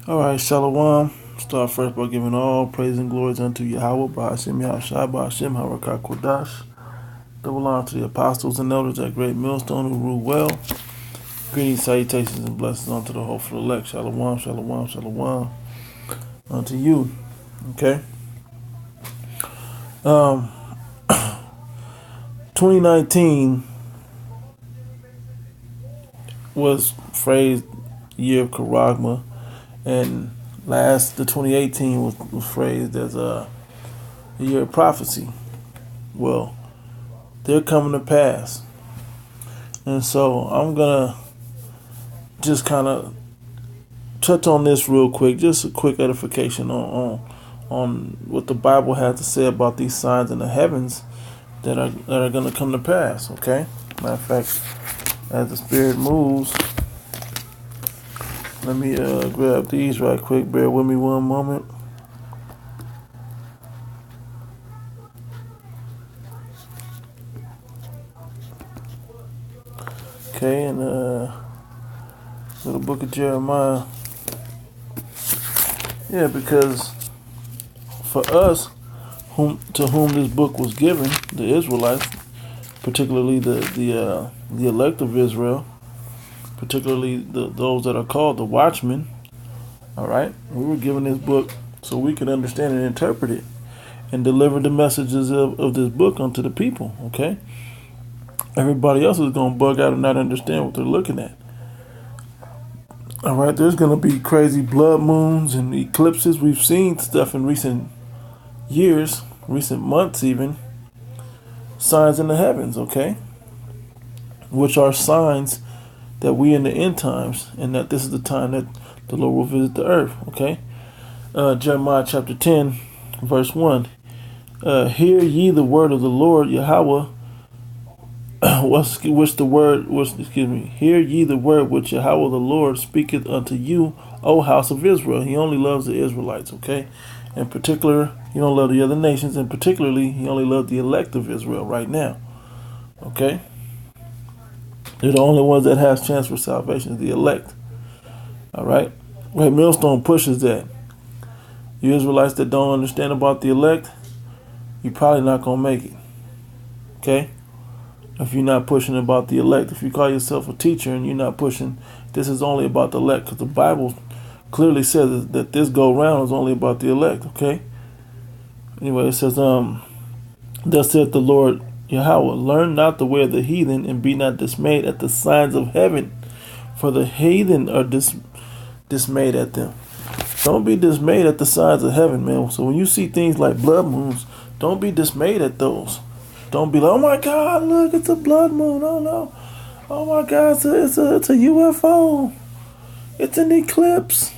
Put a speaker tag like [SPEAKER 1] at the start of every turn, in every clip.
[SPEAKER 1] All right, Shalom. Start first by giving all praise and glories unto Yahweh, Ba'ashem Yahushua, Ba'ashem Harakah Kodash. Double honor to the apostles and elders at Great Millstone who rule well. Greetings, salutations, and blessings unto the hopeful elect. Shalom, shalom, shalom unto you. Okay. Um, 2019 was phrased year of Charagma, and the 2018 was phrased as a year of prophecy. Well, they're coming to pass. And so I'm going to just kind of touch on this real quick, just a quick edification on what the Bible has to say about these signs in the heavens that are going to come to pass, okay? Matter of fact, as the Spirit moves, let me grab these right quick. Bear with me one moment. Okay, and the book of Jeremiah. Yeah, because for us, to whom this book was given, the Israelites, particularly the elect of Israel, particularly those that are called the watchmen. All right, we were given this book so we could understand and interpret it, and deliver the messages of this book unto the people. Okay, everybody else is gonna bug out and not understand what they're looking at. All right, there's gonna be crazy blood moons and eclipses. We've seen stuff in recent years, recent months even, signs in the heavens, okay? Which are signs that we in the end times, and that this is the time that the Lord will visit the earth, okay? Jeremiah chapter 10, verse 1. Hear ye the word of the Lord Yahweh, hear ye the word which Yahweh the Lord speaketh unto you, O house of Israel. He only loves the Israelites, okay? In particular, he don't love the other nations, and particularly, he only loves the elect of Israel right now. Okay? They're the only ones that has chance for salvation, the elect. Alright? Great Millstone pushes that. You Israelites that don't understand about the elect, you're probably not going to make it. Okay? If you're not pushing about the elect, if you call yourself a teacher and you're not pushing, this is only about the elect, because the Bible clearly says that this go round is only about the elect, okay? Anyway, it says, thus saith the Lord Yahweh, learn not the way of the heathen, and be not dismayed at the signs of heaven, for the heathen are dismayed at them. Don't be dismayed at the signs of heaven, man. So when you see things like blood moons, don't be dismayed at those. Don't be like, oh my God, look, it's a blood moon. Oh no. Oh my God, it's a UFO. It's an eclipse.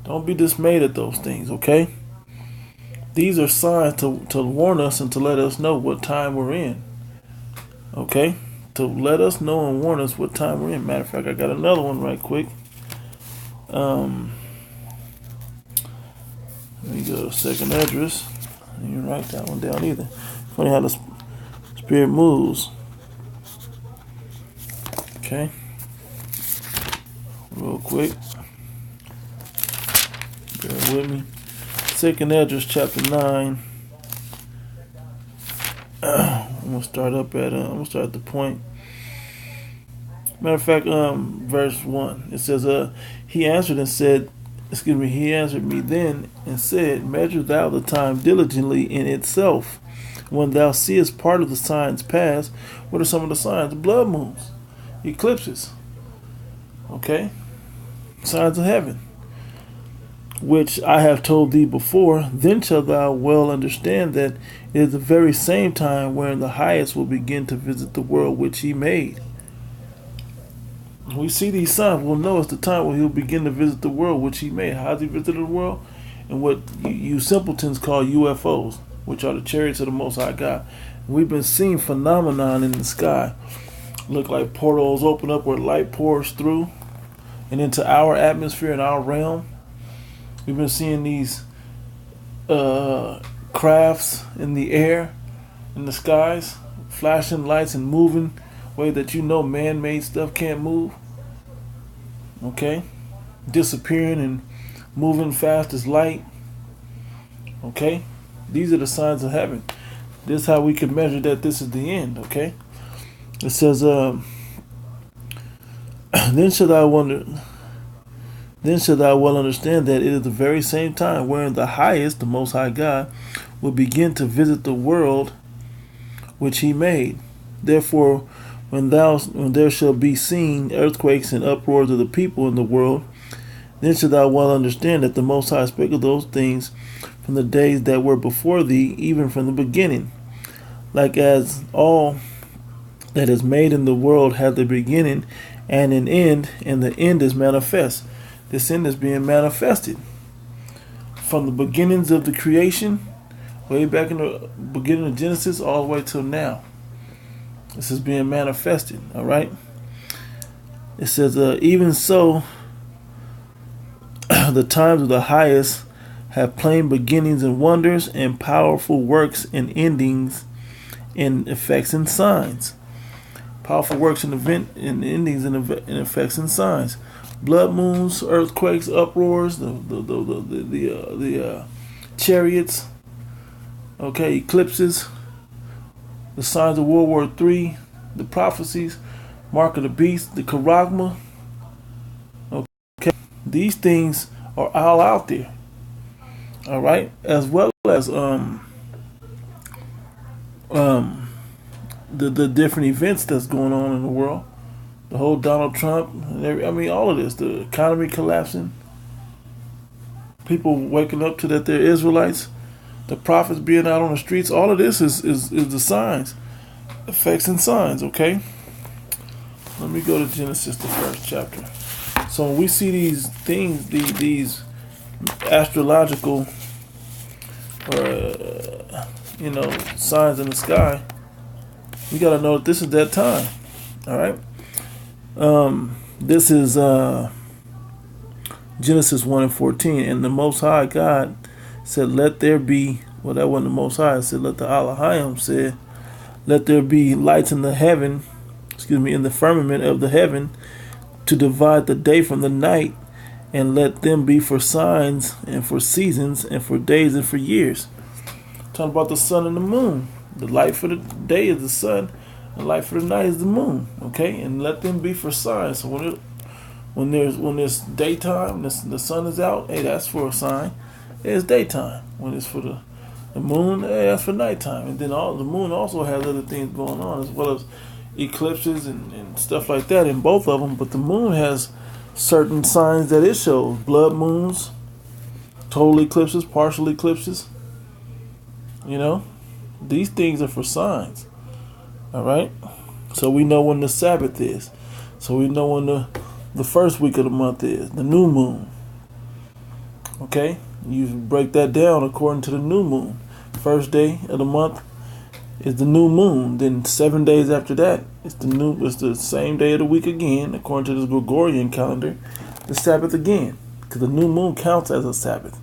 [SPEAKER 1] Don't be dismayed at those things, okay? These are signs to warn us and to let us know what time we're in. Okay? To let us know and warn us what time we're in. Matter of fact, I got another one right quick. Let me go to second address. I didn't write that one down either. Funny how the Spirit moves. Okay? Real quick. Bear with me. Second Esdras chapter 9. I'm gonna start at the point. Matter of fact, verse 1. It says, he answered me then and said, measure thou the time diligently in itself. When thou seest part of the signs pass, what are some of the signs? Blood moons, eclipses. Okay? Signs of heaven. Which I have told thee before, then shalt thou well understand that it is the very same time wherein the highest will begin to visit the world which he made. When we see these signs, we'll know it's the time when he'll begin to visit the world which he made. How has he visited the world? And what you simpletons call UFOs, which are the chariots of the Most High God. We've been seeing phenomenon in the sky. Look like portals open up where light pours through and into our atmosphere and our realm. We've been seeing these crafts in the air, in the skies, flashing lights and moving way that man-made stuff can't move. Okay? disappearing and moving fast as light. Okay? These are the signs of heaven. This is how we can measure that this is the end. Okay? It says, then shall thou well understand that it is the very same time wherein the highest, the Most High God, will begin to visit the world which he made. Therefore, when there shall be seen earthquakes and uproars of the people in the world, then shalt thou well understand that the Most High spake of those things from the days that were before thee, even from the beginning. Like as all that is made in the world hath a beginning and an end, and the end is manifest. This end is being manifested from the beginnings of the creation, way back in the beginning of Genesis, all the way till now. This is being manifested. All right. It says, even so, the times of the highest have plain beginnings and wonders, and powerful works and endings, and effects and signs. Powerful works and endings and effects and signs. Blood moons, earthquakes, uproars, the chariots. Okay, eclipses, the signs of World War III, the prophecies, mark of the beast, the charagma. Okay, these things are all out there. All right, as well as the different events that's going on in the world, the whole Donald Trump, all of this, the economy collapsing, people waking up to that they're Israelites, the prophets being out on the streets. All of this is the signs, effects and signs. Okay, let me go to Genesis, the first chapter. So when we see these things, these astrological signs in the sky, we got to know that this is that time. All right. This is Genesis 1:14, and the Most High God said, "Let there be." Well, that wasn't the Most High. It said, "Let the Elohim said, let there be lights in the heaven, in the firmament of the heaven, to divide the day from the night, and let them be for signs and for seasons and for days and for years." Talking about the sun and the moon. The light for the day is the sun, and the light for the night is the moon. Okay, and let them be for signs. So when there's daytime, the sun is out. Hey, that's for a sign. It's daytime. When it's for the moon, hey, that's for nighttime. And then the moon also has other things going on, as well as eclipses and stuff like that in both of them. But the moon has certain signs that it shows: blood moons, total eclipses, partial eclipses. These things are for signs. All right. So we know when the Sabbath is. So we know when the first week of the month is, the new moon. Okay. You break that down according to the new moon. First day of the month is the new moon. Then 7 days after that, it's the same day of the week again, according to the Gregorian calendar, the Sabbath again, because the new moon counts as a Sabbath.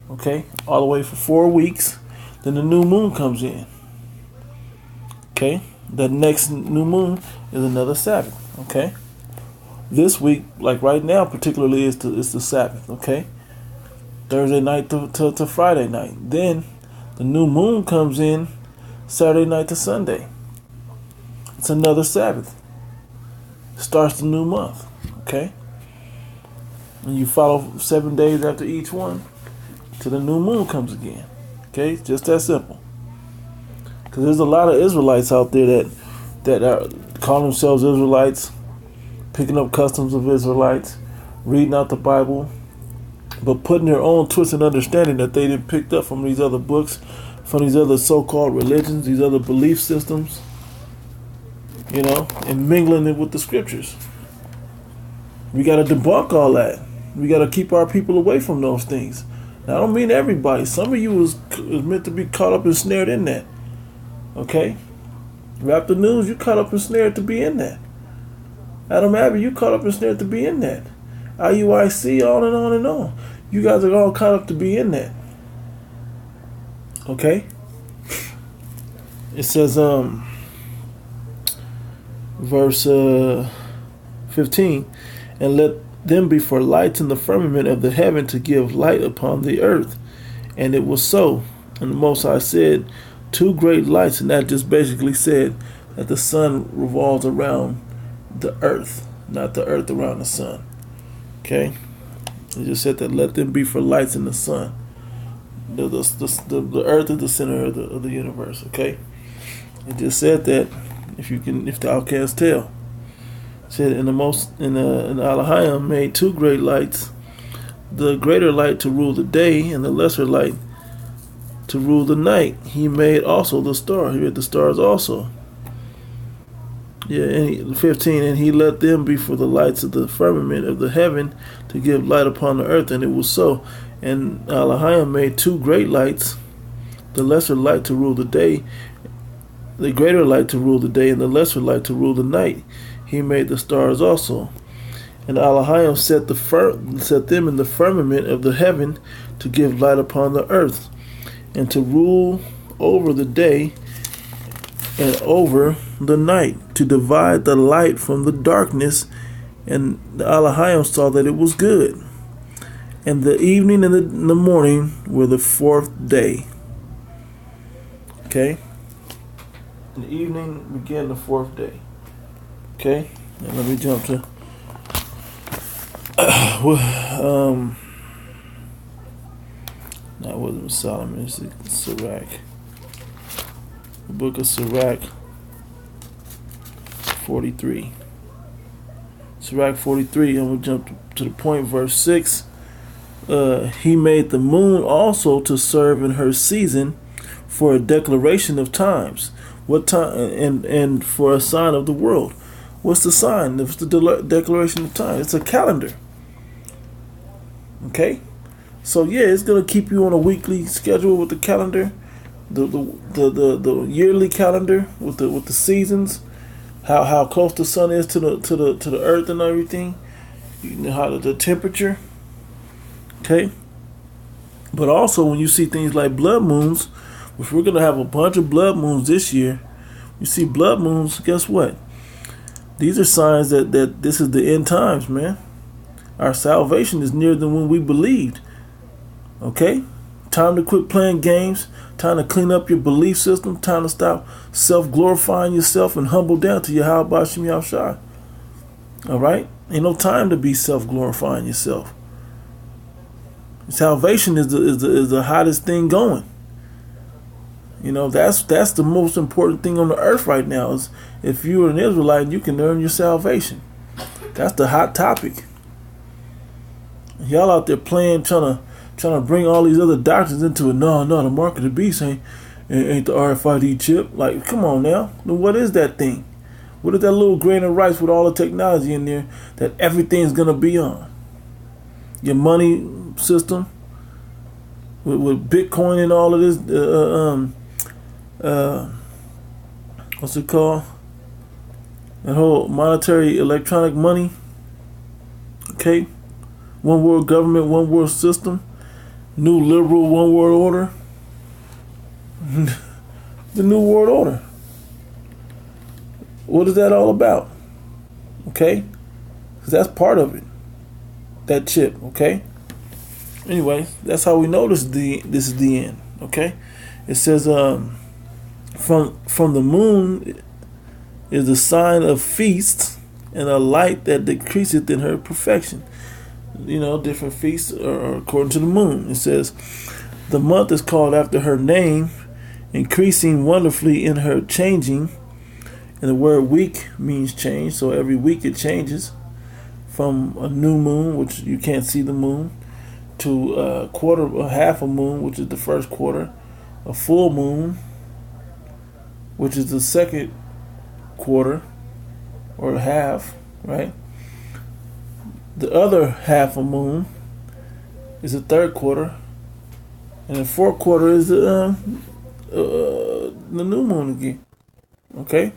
[SPEAKER 1] Okay, all the way for 4 weeks. Then the new moon comes in. Okay, the next new moon is another Sabbath. Okay, this week, like right now, particularly, is the Sabbath. Okay, Thursday night to Friday night. Then the new moon comes in Saturday night to Sunday. It's another Sabbath. Starts the new month. Okay, and you follow 7 days after each one till the new moon comes again. Okay, just that simple. Because there's a lot of Israelites out there that are call themselves Israelites, picking up customs of Israelites, reading out the Bible, but putting their own twist and understanding that they didn't picked up from these other books, from these other so-called religions, these other belief systems, and mingling it with the scriptures. We got to debunk all that. We got to keep our people away from those things. Now, I don't mean everybody. Some of you is meant to be caught up and snared in that. Okay? Rap the News, you caught up and snared to be in that. Adam Abbey, you caught up and snared to be in that. IUIC, on and on and on. You guys are all caught up to be in that. Okay? It says, verse 15, and them be for lights in the firmament of the heaven to give light upon the earth. And it was so. And the Most High said, two great lights, and that just basically said that the sun revolves around the earth, not the earth around the sun. Okay? It just said that let them be for lights in the sun. The earth is the center of the universe. Okay? It just said that if thou canst tell. It said in Elohim made two great lights, the greater light to rule the day, and the lesser light to rule the night. He made also the star. He made the stars also. Yeah, and 15, and he let them be for the lights of the firmament of the heaven to give light upon the earth, and it was so. And Elohim made two great lights, the lesser light to rule the day, the greater light to rule the day, and the lesser light to rule the night. He made the stars also. And Elohim set them in the firmament of the heaven to give light upon the earth, and to rule over the day and over the night, to divide the light from the darkness. And the Elohim saw that it was good. And the evening and the morning were the fourth day. Okay? The evening began the fourth day. Okay? Now let me jump to that wasn't Solomon, it's Sirach. The book of Sirach 43. Sirach 43, and we'll jump to the point, verse 6. He made the moon also to serve in her season for a declaration of times. What time? And for a sign of the world. What's the sign? It's the declaration of time. It's a calendar. Okay? So yeah, it's gonna keep you on a weekly schedule with the calendar, the yearly calendar with the seasons, how close the sun is to the earth and everything. You know how the temperature. Okay? But also when you see things like blood moons, which we're gonna have a bunch of blood moons this year, you see blood moons, guess what? These are signs that this is the end times, man. Our salvation is nearer than when we believed. Okay? Time to quit playing games. Time to clean up your belief system. Time to stop self-glorifying yourself and humble down to Yahweh Shem Yahushua. Alright? Ain't no time to be self-glorifying yourself. Salvation is the hottest thing going. You know, that's the most important thing on the earth right now. Is if you're an Israelite, you can earn your salvation. That's the hot topic. Y'all out there playing, trying to bring all these other doctrines into it. No, the mark of the beast ain't the RFID chip. Like, come on now. Then what is that thing? What is that little grain of rice with all the technology in there that everything's gonna be on? Your money system with Bitcoin and all of this. What's it called? That whole monetary electronic money. Okay. One world government, one world system, new liberal one world order. The new world order. What is that all about? Okay? Because that's part of it. That chip, okay? Anyway, that's how we know this is the end, okay? It says from the moon is a sign of feasts and a light that decreaseth in her perfection. You know, different feasts are according to the moon. It says the month is called after her name, increasing wonderfully in her changing. And the word week means change, so every week it changes from a new moon, which you can't see the moon, to a half a moon, which is the first quarter, a full moon, which is the second quarter or half, right? The other half a moon is the third quarter, and the fourth quarter is the new moon again. Okay,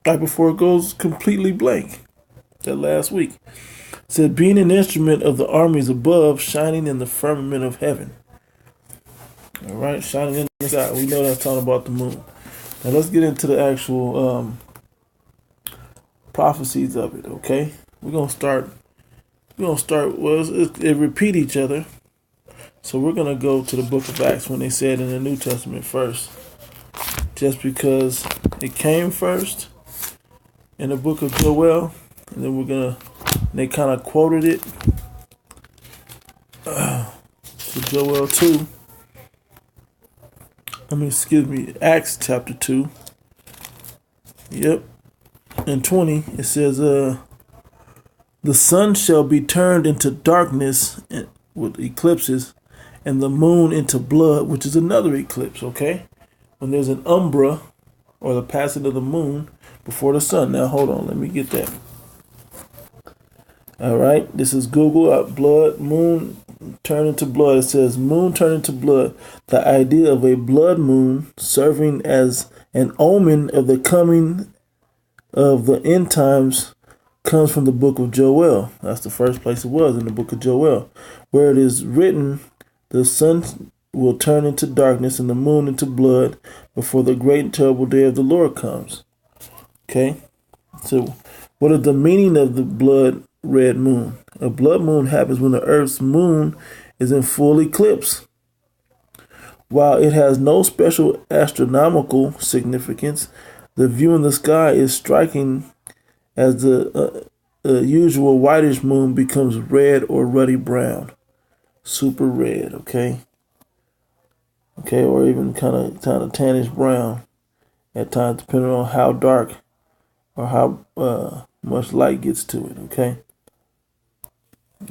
[SPEAKER 1] right before it goes completely blank. That last week it said, being an instrument of the armies above, shining in the firmament of heaven. All right, shining in the sky. We know that's talking about the moon. Now let's get into the actual prophecies of it. Okay. we're gonna start. Well, it repeat each other. So we're gonna go to the Book of Acts when they said in the New Testament first, just because it came first in the Book of Joel, and then they kind of quoted it. So Joel 2. Acts chapter 2. Yep. And 20, it says, the sun shall be turned into darkness with eclipses, and the moon into blood, which is another eclipse, okay? When there's an umbra, or the passing of the moon, before the sun. Now, hold on, let me get that. All right, this is Google, blood, moon, turn into blood. It says moon turn into blood. The idea of a blood moon serving as an omen of the coming of the end times comes from the book of Joel. That's the first place it was, in the book of Joel, where it is written, the sun will turn into darkness and the moon into blood before the great and terrible day of the Lord comes. Okay, so what is the meaning of the blood red moon? A blood moon happens when the earth's moon is in full eclipse. While it has no special astronomical significance, the view in the sky is striking as the usual whitish moon becomes red or ruddy brown, super red, okay, or even kind of tannish brown at times, depending on how dark or how much light gets to it, okay.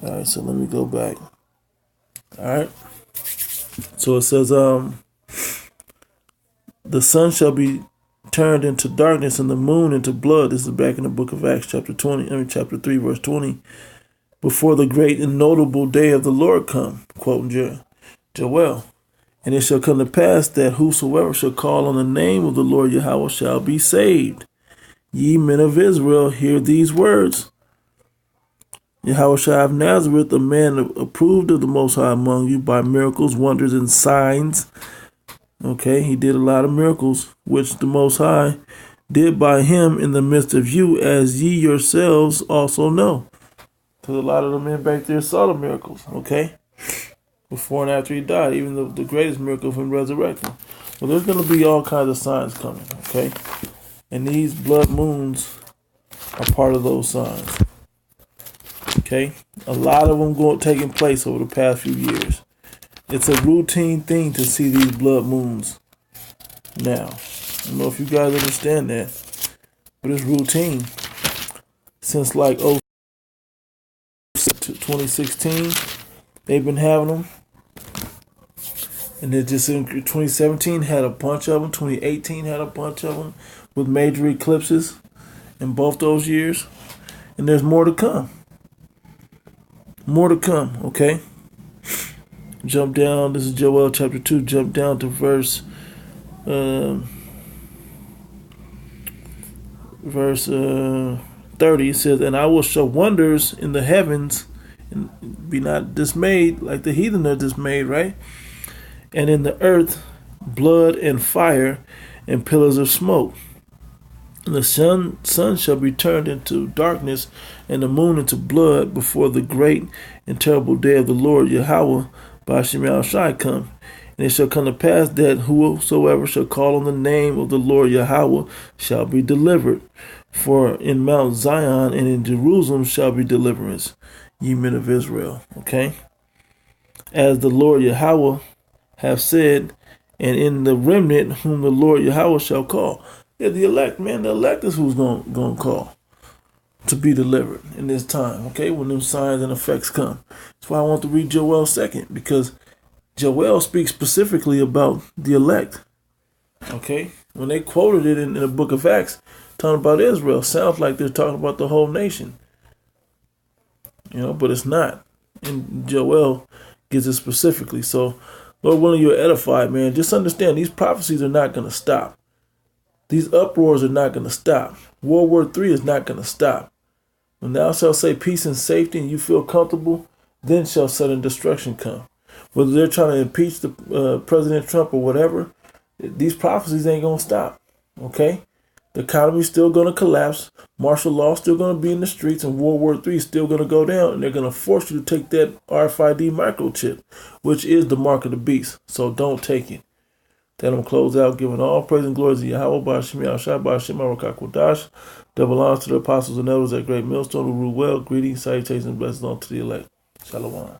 [SPEAKER 1] All right, so let me go back. All right, so it says, the sun shall be turned into darkness and the moon into blood. This is back in the book of Acts, chapter 3, verse 20. Before the great and notable day of the Lord come, quoting Joel. And it shall come to pass that whosoever shall call on the name of the Lord Yahweh shall be saved. Ye men of Israel, hear these words. Yahushua of Nazareth, a man approved of the Most High among you by miracles, wonders, and signs. Okay, he did a lot of miracles, which the Most High did by him in the midst of you, as ye yourselves also know. Because a lot of the men back there saw the miracles, okay, before and after he died, even the greatest miracle of him resurrecting. Well, there's going to be all kinds of signs coming, okay, and these blood moons are part of those signs. Okay, a lot of them taking place over the past few years. It's a routine thing to see these blood moons now. I don't know if you guys understand that, but it's routine. Since like 2016, they've been having them. And then just in 2017 had a bunch of them. 2018 had a bunch of them with major eclipses in both those years. And there's more to come. More to come, okay? Jump down. This is Joel chapter 2. Jump down to verse 30. It says, and I will show wonders in the heavens, and be not dismayed like the heathen are dismayed, right? And in the earth, blood and fire and pillars of smoke. And the sun shall be turned into darkness and the moon into blood before the great and terrible day of the Lord Yahweh Ba'ashem Yahushai come. And it shall come to pass that whosoever shall call on the name of the Lord Yahweh shall be delivered. For in Mount Zion and in Jerusalem shall be deliverance, ye men of Israel. Okay? As the Lord Yahweh have said, and in the remnant whom the Lord Yahweh shall call. Yeah, the elect, man. The elect is who's going to call to be delivered in this time, okay, when them signs and effects come. That's why I want to read Joel second, because Joel speaks specifically about the elect, okay? When they quoted it in the book of Acts, talking about Israel, sounds like they're talking about the whole nation, but it's not. And Joel gives it specifically. So, Lord willing, you're edified, man. Just understand, these prophecies are not going to stop. These uproars are not going to stop. World War III is not going to stop. When thou shalt say peace and safety and you feel comfortable, then shall sudden destruction come. Whether they're trying to impeach the President Trump or whatever, these prophecies ain't going to stop. Okay? The economy's still going to collapse. Martial law still going to be in the streets, and World War III is still going to go down. And they're going to force you to take that RFID microchip, which is the mark of the beast. So don't take it. Then I'm close out, giving all praise and glory to Yahweh, Ba'ashem Yahushua, Ba'ashem Arakakwadash. Double honors to the apostles and elders at Great Millstone who rule well. Greetings, salutations, and blessings unto the elect. Shalom.